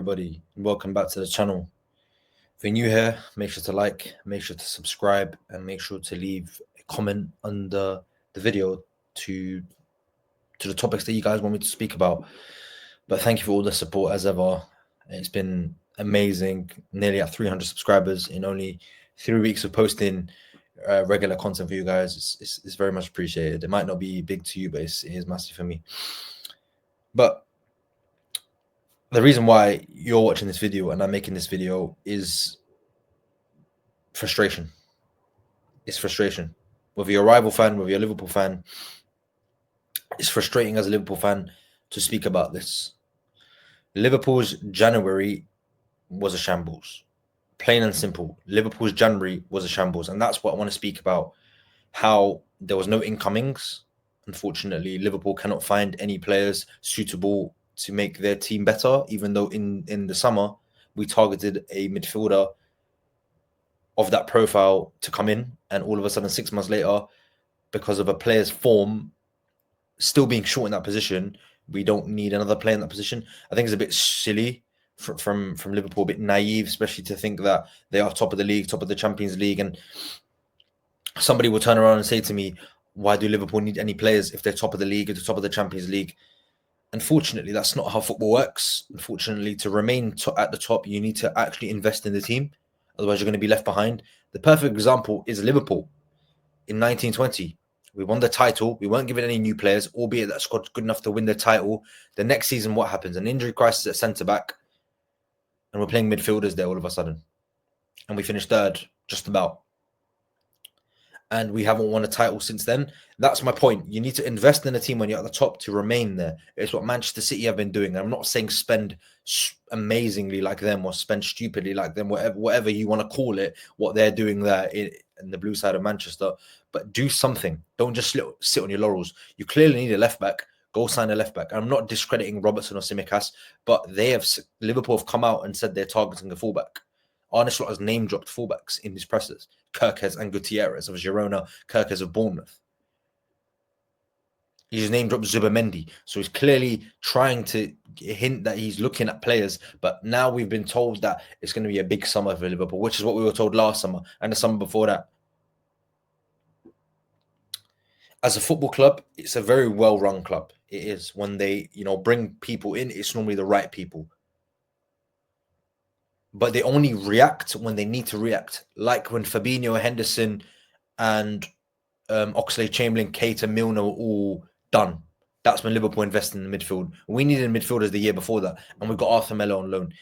everybody, and welcome back to the channel. If you're new here, make sure to like, make sure to subscribe, and make sure to leave a comment under the video to the topics that you guys want me to speak about. But thank you for all the support as ever. It's been amazing, nearly at 300 subscribers in only 3 weeks of posting regular content for you guys. It's very much appreciated. It might not be big to you, but it is massive for me. But the reason why you're watching this video and I'm making this video is frustration. It's frustration. Whether you're a rival fan, whether you're a Liverpool fan, it's frustrating as a Liverpool fan to speak about this. Liverpool's January was a shambles. Plain and simple. Liverpool's January was a shambles. And that's what I want to speak about. How there was no incomings. Unfortunately, Liverpool cannot find any players suitable to make their team better, even though in the summer we targeted a midfielder of that profile to come in, and all of a sudden 6 months later, because of a player's form still being short in that position, we don't need another player in that position. I think it's a bit silly from Liverpool, a bit naive, especially to think that they are top of the league, top of the Champions League, and somebody will turn around and say to me, why do Liverpool need any players if they're top of the league, at the top of the Champions League? Unfortunately, that's not how football works. Unfortunately, to remain at the top, you need to actually invest in the team. Otherwise, you're going to be left behind. The perfect example is Liverpool in 1920. We won the title. We weren't given any new players, albeit that squad's good enough to win the title. The next season, what happens? An injury crisis at centre-back, and we're playing midfielders there all of a sudden. And we finished third, just about. And we haven't won a title since then. That's my point. You need to invest in a team when you're at the top to remain there. It's what Manchester City have been doing. I'm not saying spend amazingly like them or spend stupidly like them, whatever you want to call it, what they're doing there in the blue side of Manchester. But do something. Don't just sit on your laurels. You clearly need a left back. Go sign a left back. I'm not discrediting Robertson or Tsimikas, but Liverpool have come out and said they're targeting a fullback. Arne Slot has name-dropped fullbacks in his presses. Kirkes and Gutierrez of Girona, Kirkes of Bournemouth. He's name-dropped Zubimendi. So he's clearly trying to hint that he's looking at players. But now we've been told that it's going to be a big summer for Liverpool, which is what we were told last summer and the summer before that. As a football club, it's a very well-run club. It is. When they, bring people in, it's normally the right people. But they only react when they need to react. Like when Fabinho, Henderson, and Oxlade-Chamberlain, Keita, Milner were all done. That's when Liverpool invested in the midfield. We needed midfielders the year before that, and we got Arthur Melo on loan.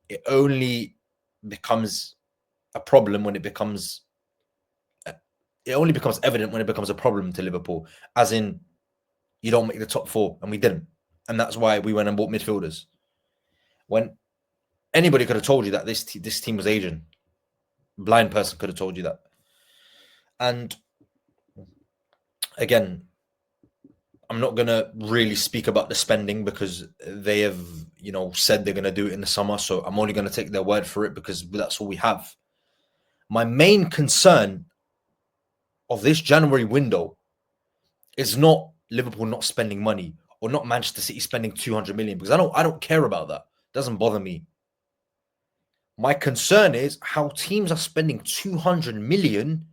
It only becomes a problem when it becomes... It only becomes evident when it becomes a problem to Liverpool. As in, you don't make the top four, and we didn't. And that's why we went and bought midfielders. When... Anybody could have told you that this team was aging. Blind person could have told you that. And again, I'm not going to really speak about the spending because they have, said they're going to do it in the summer. So I'm only going to take their word for it because that's all we have. My main concern of this January window is not Liverpool not spending money or not Manchester City spending 200 million, because I don't care about that. It doesn't bother me. My concern is how teams are spending 200 million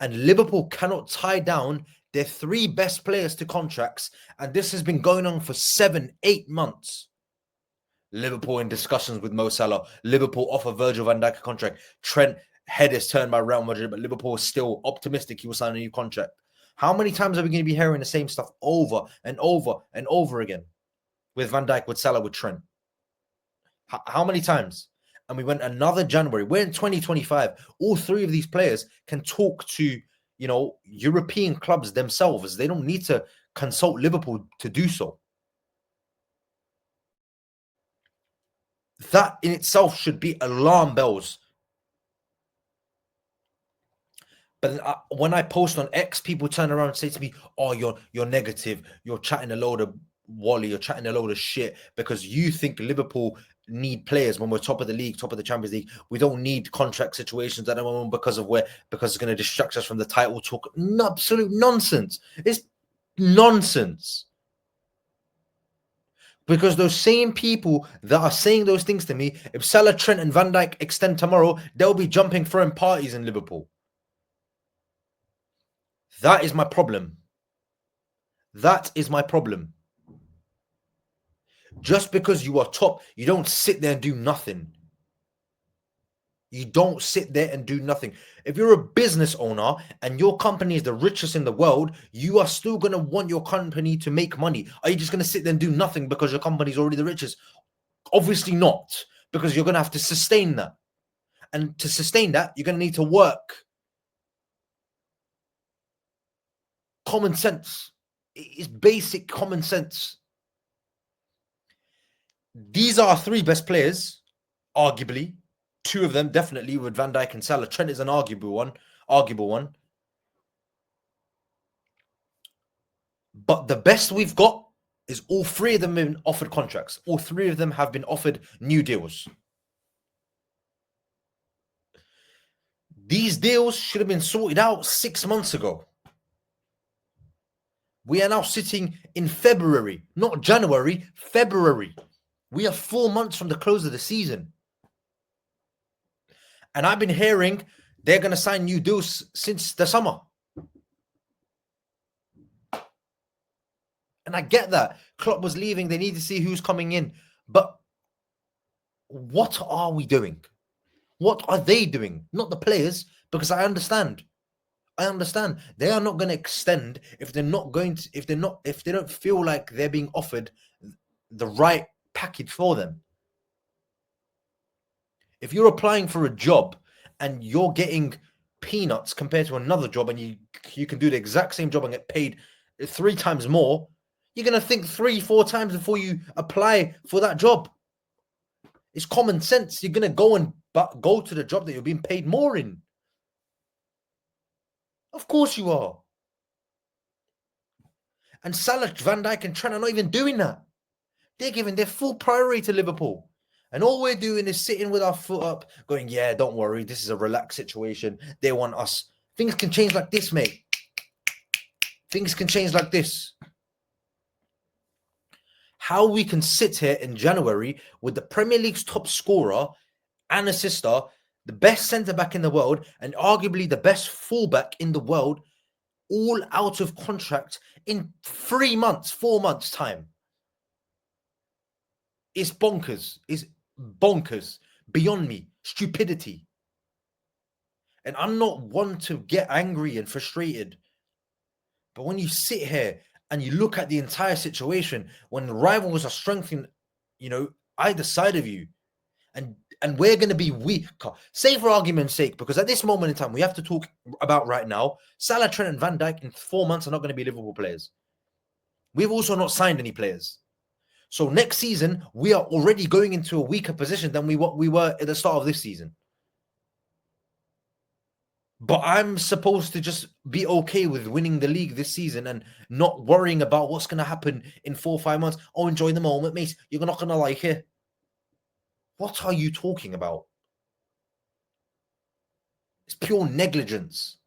and Liverpool cannot tie down their 3 best players to contracts. And this has been going on for 7-8 months. Liverpool in discussions with Mo Salah. Liverpool offer Virgil van Dijk a contract. Trent head is turned by Real Madrid, but Liverpool is still optimistic he will sign a new contract. How many times are we going to be hearing the same stuff over and over and over again? With Van Dijk, with Salah, with Trent. How many times? And we went another January. We're in 2025. All 3 of these players can talk to, European clubs themselves. They don't need to consult Liverpool to do so. That in itself should be alarm bells. But when I post on X, people turn around and say to me, oh, you're negative. You're chatting a load of wally. You're chatting a load of shit because you think Liverpool need players when we're top of the league, top of the Champions League. We don't need contract situations at the moment because it's going to distract us from the title talk. Absolute nonsense. It's nonsense. Because those same people that are saying those things to me, if Salah, Trent, and Van Dijk extend tomorrow, they'll be jumping throwing parties in Liverpool. That is my problem. That is my problem. Just because you are top, you don't sit there and do nothing. You don't sit there and do nothing. If you're a business owner and your company is the richest in the world, you are still going to want your company to make money. Are you just going to sit there and do nothing because your company is already the richest? Obviously not, because you're going to have to sustain that. And to sustain that, you're going to need to work. Common sense. It's basic common sense. These are our three best players, arguably. Two of them definitely with Van Dijk and Salah. Trent is an arguable one. But the best we've got is all three of them have been offered contracts. All three of them have been offered new deals. These deals should have been sorted out 6 months ago. We are now sitting in February, not January, February. We are 4 months from the close of the season. And I've been hearing they're going to sign new deals since the summer. And I get that. Klopp was leaving. They need to see who's coming in. But what are we doing? What are they doing? Not the players, because I understand. They are not going to extend if they're not going to, if they don't feel like they're being offered the right package for them. If you're applying for a job and you're getting peanuts compared to another job, and you can do the exact same job and get paid 3 times more, you're going to think 3-4 times before you apply for that job. It's common sense. You're going to go to the job that you're being paid more in. Of course you are. And Salah, Van Dijk, and Trent are not even doing that. They're giving their full priority to Liverpool. And all we're doing is sitting with our foot up, going, yeah, don't worry, this is a relaxed situation. They want us. Things can change like this, mate. Things can change like this. How we can sit here in January with the Premier League's top scorer and assister, the best centre-back in the world, and arguably the best fullback in the world, all out of contract in 4 months' time. It's bonkers. It's bonkers. Beyond me. Stupidity. And I'm not one to get angry and frustrated. But when you sit here and you look at the entire situation, when the rivals are strengthening, either side of you, and we're going to be weaker. Say for argument's sake, because at this moment in time, we have to talk about right now, Salah, Trent, and Van Dijk in 4 months are not going to be Liverpool players. We've also not signed any players. So next season, we are already going into a weaker position than we were at the start of this season. But I'm supposed to just be okay with winning the league this season and not worrying about what's going to happen in 4 or 5 months. Oh, enjoy the moment, mate. You're not going to like it. What are you talking about? It's pure negligence.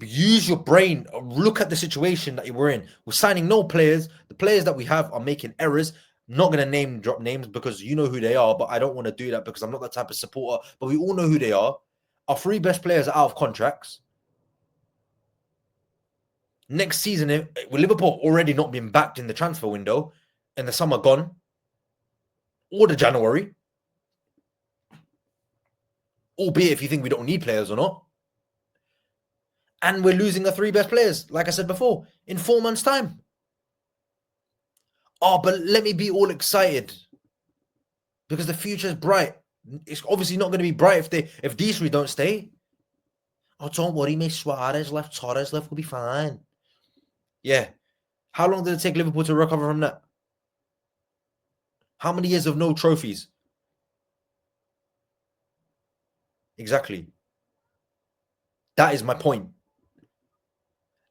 Use your brain. Look at the situation that we're in. We're signing no players. The players that we have are making errors. I'm not going to name drop names because you know who they are, but I don't want to do that because I'm not that type of supporter. But we all know who they are. Our 3 best players are out of contracts. Next season, with Liverpool already not being backed in the transfer window and the summer gone, or the January, albeit if you think we don't need players or not, and we're losing the 3 best players, like I said before, in 4 months' time. Oh, but let me be all excited because the future is bright. It's obviously not going to be bright if these 3 don't stay. Oh, don't worry, mate. Suarez left, Torres left, we'll be fine. Yeah. How long did it take Liverpool to recover from that? How many years of no trophies? Exactly. That is my point.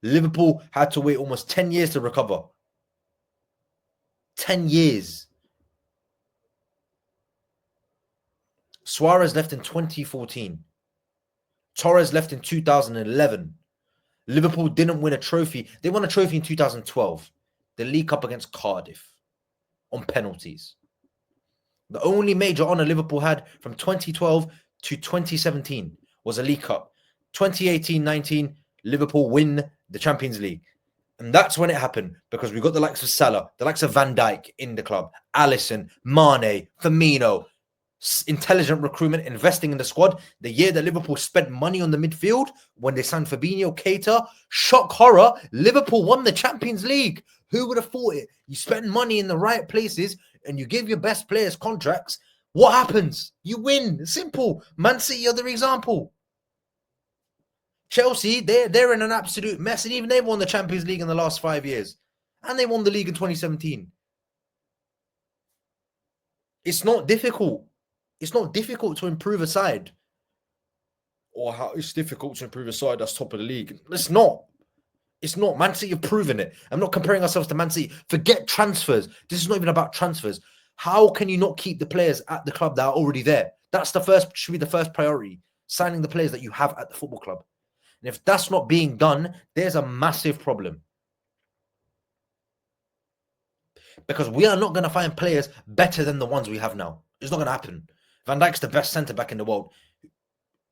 Liverpool had to wait almost 10 years to recover. 10 years. Suarez left in 2014. Torres left in 2011. Liverpool didn't win a trophy. They won a trophy in 2012. the League Cup against Cardiff on penalties. The only major honour Liverpool had from 2012 to 2017 was a League Cup. 2018-19, Liverpool win the Champions League. And that's when it happened, because we got the likes of Salah, the likes of Van Dijk in the club, Alisson, Mane, Firmino, intelligent recruitment, investing in the squad. The year that Liverpool spent money on the midfield, when they signed Fabinho, Keita, shock horror, Liverpool won the Champions League. Who would have thought it? You spend money in the right places and you give your best players contracts. What happens? You win. Simple. Man City are the example. Chelsea, they're in an absolute mess, and even they've won the Champions League in the last 5 years. And they won the league in 2017. It's not difficult. It's not difficult to improve a side. Or how it's difficult to improve a side that's top of the league. It's not. It's not. Man City have proven it. I'm not comparing ourselves to Man City. Forget transfers. This is not even about transfers. How can you not keep the players at the club that are already there? Should be the first priority. Signing the players that you have at the football club. And if that's not being done, there's a massive problem. Because we are not going to find players better than the ones we have now. It's not going to happen. Van Dijk's the best centre-back in the world.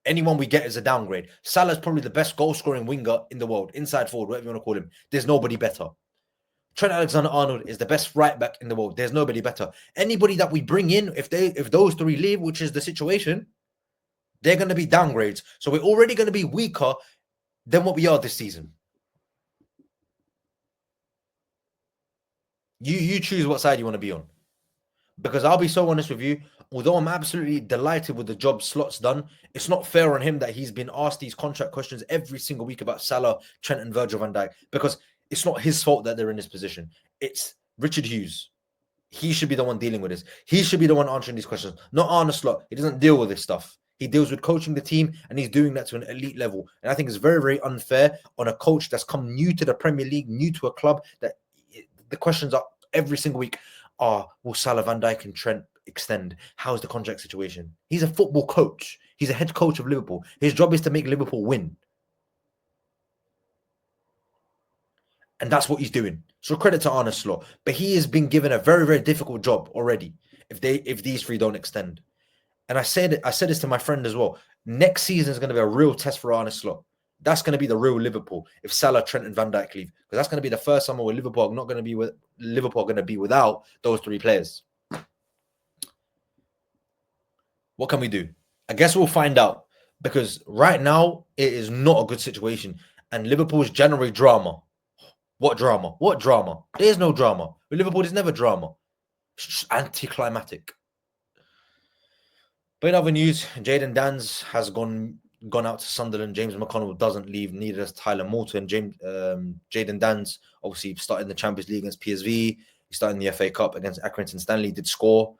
Anyone we get is a downgrade. Salah's probably the best goal-scoring winger in the world. Inside forward, whatever you want to call him. There's nobody better. Trent Alexander-Arnold is the best right-back in the world. There's nobody better. Anybody that we bring in, if those three leave, which is the situation, they're going to be downgrades. So we're already going to be weaker than what we are this season. You choose what side you want to be on. Because I'll be so honest with you, although I'm absolutely delighted with the job Slot's done, it's not fair on him that he's been asked these contract questions every single week about Salah, Trent and Virgil van Dijk, because it's not his fault that they're in this position. It's Richard Hughes. He should be the one dealing with this. He should be the one answering these questions, not Arne Slot. He doesn't deal with this stuff. He deals with coaching the team, and he's doing that to an elite level. And I think it's very, very unfair on a coach that's come new to the Premier League, new to a club, that the questions are every single week are, will Salah, Van Dijk and Trent extend? How's the contract situation? He's a football coach. He's a head coach of Liverpool. His job is to make Liverpool win. And that's what he's doing. So credit to Arne Slot. But he has been given a very, very difficult job already if these three don't extend. And I said this to my friend as well. Next season is going to be a real test for Arne Slot. That's going to be the real Liverpool if Salah, Trent, and Van Dijk leave, because that's going to be the first summer where Liverpool are going to be without those three players. What can we do? I guess we'll find out, because right now it is not a good situation, and Liverpool's January drama. What drama? What drama? There's no drama. With Liverpool, there's never drama. It's just anticlimactic. But in other news, Jadon Danns has gone out to Sunderland. James McConnell doesn't leave, neither does Tyler Morton. Jadon Danns obviously started in the Champions League against PSV. He started in the FA Cup against Accrington Stanley, did score.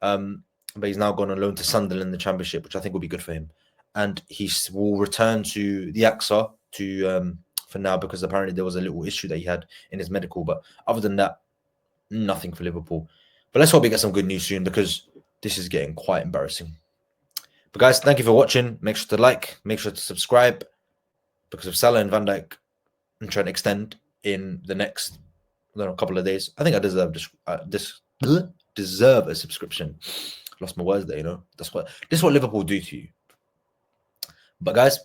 But he's now gone on loan to Sunderland in the Championship, which I think will be good for him. And he will return to the AXA for now, because apparently there was a little issue that he had in his medical. But other than that, nothing for Liverpool. But let's hope we get some good news soon, because this is getting quite embarrassing. But guys, thank you for watching. Make sure to like, make sure to subscribe, because if Salah and Van Dijk and Trent extend in the next couple of days, I think I deserve deserve a subscription. Lost my words there, this is what Liverpool do to you. But guys,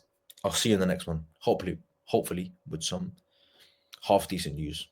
I'll see you in the next one. Hopefully with some half decent news.